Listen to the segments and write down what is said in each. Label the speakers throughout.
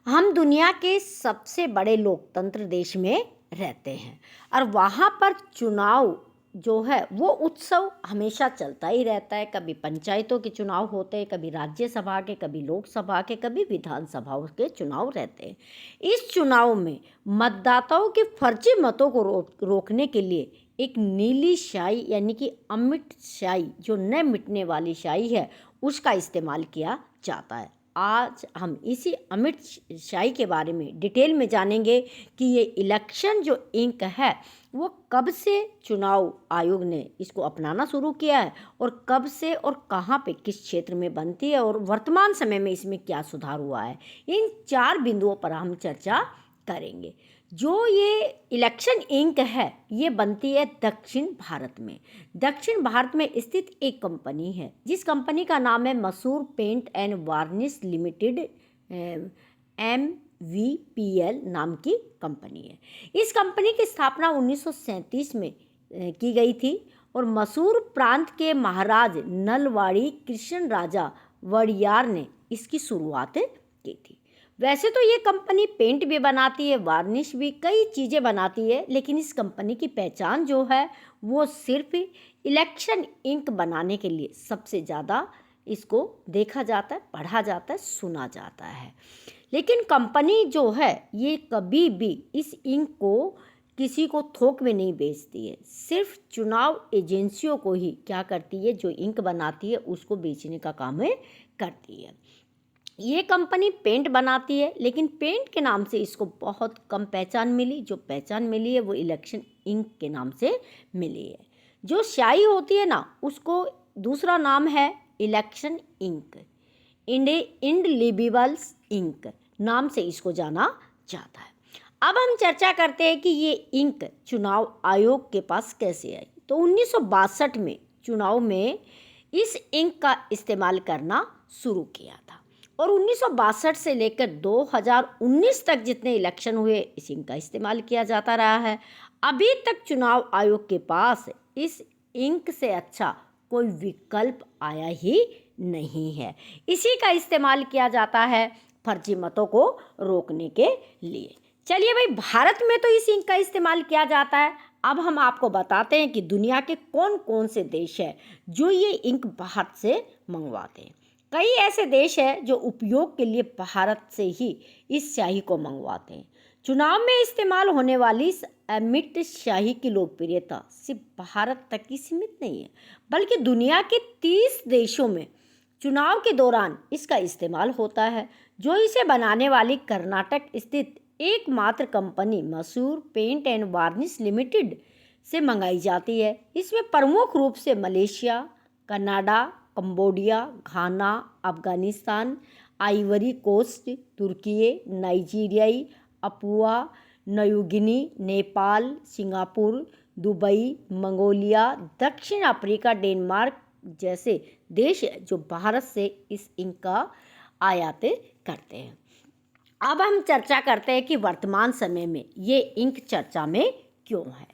Speaker 1: हम दुनिया के सबसे बड़े लोकतंत्र देश में रहते हैं और वहाँ पर चुनाव जो है वो उत्सव हमेशा चलता ही रहता है। कभी पंचायतों के चुनाव होते हैं, कभी राज्यसभा के, कभी लोकसभा के, कभी विधानसभाओं के चुनाव रहते हैं। इस चुनाव में मतदाताओं के फर्जी मतों को रोकने के लिए एक नीली स्याही यानी कि अमिट स्याही जो न मिटने वाली स्याही है उसका इस्तेमाल किया जाता है। आज हम इसी अमिट स्याही के बारे में डिटेल में जानेंगे कि ये इलेक्शन जो इंक है वो कब से चुनाव आयोग ने इसको अपनाना शुरू किया है और कब से और कहाँ पे किस क्षेत्र में बनती है और वर्तमान समय में इसमें क्या सुधार हुआ है। इन 4 बिंदुओं पर हम चर्चा करेंगे। जो ये इलेक्शन इंक है ये बनती है दक्षिण भारत में। दक्षिण भारत में स्थित एक कंपनी है जिस कंपनी का नाम है Mysore paint and varnish limited, MVPL नाम की कंपनी है। इस कंपनी की स्थापना 1937 में की गई थी और मसूर प्रांत के महाराज नलवाड़ी कृष्ण राजा वड़ियार ने इसकी शुरुआत की थी। वैसे तो ये कंपनी पेंट भी बनाती है, वार्निश भी, कई चीज़ें बनाती है, लेकिन इस कंपनी की पहचान जो है वो सिर्फ इलेक्शन इंक बनाने के लिए सबसे ज़्यादा इसको देखा जाता है, पढ़ा जाता है, सुना जाता है। लेकिन कंपनी जो है ये कभी भी इस इंक को किसी को थोक में नहीं बेचती है, सिर्फ चुनाव एजेंसियों को ही क्या करती है, जो इंक बनाती है उसको बेचने का काम करती है। ये कंपनी पेंट बनाती है लेकिन पेंट के नाम से इसको बहुत कम पहचान मिली। जो पहचान मिली है वो इलेक्शन इंक के नाम से मिली है। जो स्याही होती है ना उसको दूसरा नाम है इलेक्शन इंक, इंडिलिबिबल्स इंक नाम से इसको जाना जाता है। अब हम चर्चा करते हैं कि ये इंक चुनाव आयोग के पास कैसे आई। तो 1962 में चुनाव में इस इंक का इस्तेमाल करना शुरू किया था और 1962 से लेकर 2019 तक जितने इलेक्शन हुए इस इंक का इस्तेमाल किया जाता रहा है। अभी तक चुनाव आयोग के पास इस इंक से अच्छा कोई विकल्प आया ही नहीं है। इसी का इस्तेमाल किया जाता है फर्जी मतों को रोकने के लिए। चलिए भाई, भारत में तो इस इंक का इस्तेमाल किया जाता है। अब हम आपको बताते हैं कि दुनिया के कौन कौन से देश हैं जो ये इंक बाहर से मंगवाते हैं। कई ऐसे देश हैं जो उपयोग के लिए भारत से ही इस स्याही को मंगवाते हैं। चुनाव में इस्तेमाल होने वाली इस अमिट स्याही की लोकप्रियता सिर्फ भारत तक ही सीमित नहीं है, बल्कि दुनिया के 30 देशों में चुनाव के दौरान इसका इस्तेमाल होता है। जो इसे बनाने वाली कर्नाटक स्थित एकमात्र कंपनी मसूर पेंट एंड वार्निश लिमिटेड से मंगाई जाती है। इसमें प्रमुख रूप से Malaysia, Canada, Cambodia, Ghana, Afghanistan, Ivory Coast, तुर्की, नाइजीरियाई, Papua, New Guinea, Nepal, Singapore, Dubai, Mongolia, दक्षिण अफ्रीका, डेनमार्क जैसे देश जो भारत से इस इंक का आयात करते हैं। अब हम चर्चा करते हैं कि वर्तमान समय में ये इंक चर्चा में क्यों है।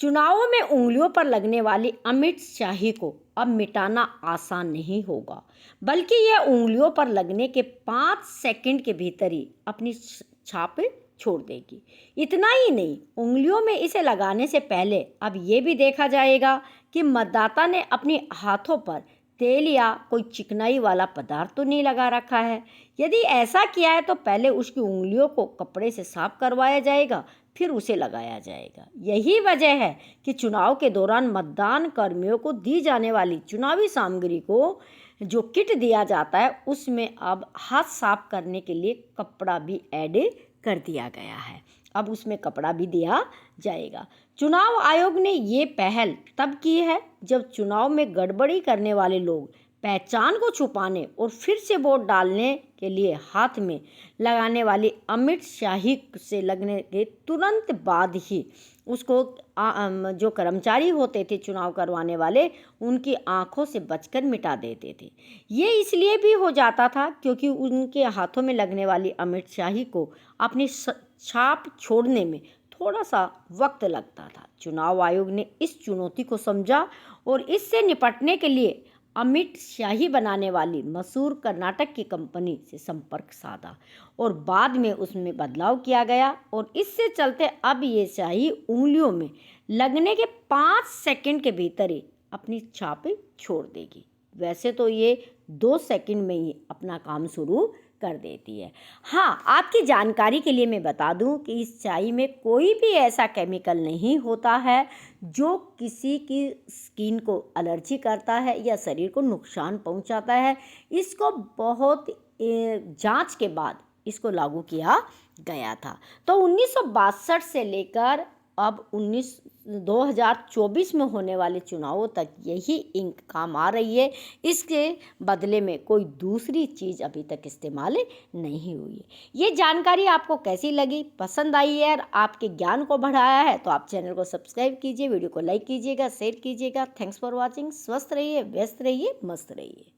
Speaker 1: चुनावों में उंगलियों पर लगने वाली अमिट स्याही को अब मिटाना आसान नहीं होगा, बल्कि यह उंगलियों पर लगने के 5 सेकंड के भीतर ही अपनी छाप छोड़ देगी। इतना ही नहीं, उंगलियों में इसे लगाने से पहले अब ये भी देखा जाएगा कि मतदाता ने अपने हाथों पर तेल या कोई चिकनाई वाला पदार्थ तो नहीं लगा रखा है। यदि ऐसा किया है तो पहले उसकी उंगलियों को कपड़े से साफ करवाया जाएगा, फिर उसे लगाया जाएगा। यही वजह है कि चुनाव के दौरान मतदान कर्मियों को दी जाने वाली चुनावी सामग्री को जो किट दिया जाता है उसमें अब हाथ साफ करने के लिए कपड़ा भी ऐड कर दिया गया है। अब उसमें कपड़ा भी दिया जाएगा। चुनाव आयोग ने ये पहल तब की है जब चुनाव में गड़बड़ी करने वाले लोग पहचान को छुपाने और फिर से वोट डालने के लिए हाथ में लगाने वाली अमिट स्याही से लगने के तुरंत बाद ही उसको जो कर्मचारी होते थे चुनाव करवाने वाले उनकी आंखों से बचकर मिटा देते थे। ये इसलिए भी हो जाता था क्योंकि उनके हाथों में लगने वाली अमिट स्याही को अपनी छाप छोड़ने में थोड़ा सा वक्त लगता था। चुनाव आयोग ने इस चुनौती को समझा और इससे निपटने के लिए अमिट शाही बनाने वाली मशहूर कर्नाटक की कंपनी से संपर्क साधा और बाद में उसमें बदलाव किया गया और इससे चलते अब ये शाही उंगलियों में लगने के 5 सेकंड के भीतर ही अपनी छाप छोड़ देगी। वैसे तो ये 2 सेकंड में ही अपना काम शुरू कर देती है। हाँ, आपकी जानकारी के लिए मैं बता दूं कि इस चाय में कोई भी ऐसा केमिकल नहीं होता है जो किसी की स्किन को एलर्जी करता है या शरीर को नुकसान पहुंचाता है। इसको बहुत जांच के बाद इसको लागू किया गया था। तो 1962 से लेकर अब 2024 में होने वाले चुनावों तक यही इंक काम आ रही है। इसके बदले में कोई दूसरी चीज़ अभी तक इस्तेमाल नहीं हुई है। ये जानकारी आपको कैसी लगी, पसंद आई है और आपके ज्ञान को बढ़ाया है तो आप चैनल को सब्सक्राइब कीजिए, वीडियो को लाइक कीजिएगा, शेयर कीजिएगा। Thanks for watching. स्वस्थ रहिए, व्यस्त रहिए, मस्त रहिए।